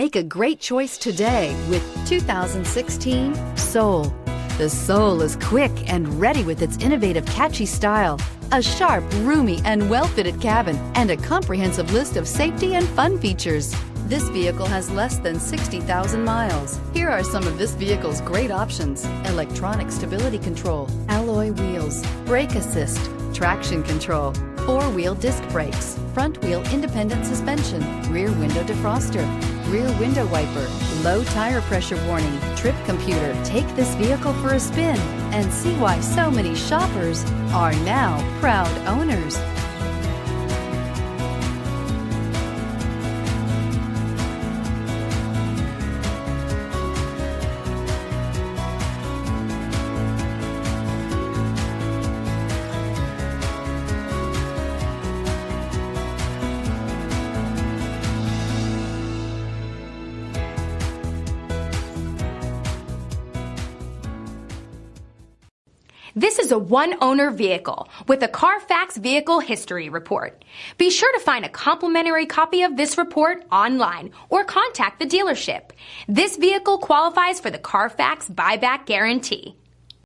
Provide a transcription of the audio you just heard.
Make a great choice today with 2016 Soul. The Soul is quick and ready with its innovative, catchy style, a sharp, roomy, and well-fitted cabin, and a comprehensive list of safety and fun features. This vehicle has less than 60,000 miles. Here are some of this vehicle's great options: electronic stability control, alloy wheels, brake assist, traction control, four-wheel disc brakes, front-wheel independent suspension, rear window defroster, rear window wiper, low tire pressure warning, trip computer. Take this vehicle for a spin and see why so many shoppers are now proud owners. This is a one-owner vehicle with a Carfax Vehicle History Report. Be sure to find a complimentary copy of this report online or contact the dealership. This vehicle qualifies for the Carfax Buyback Guarantee.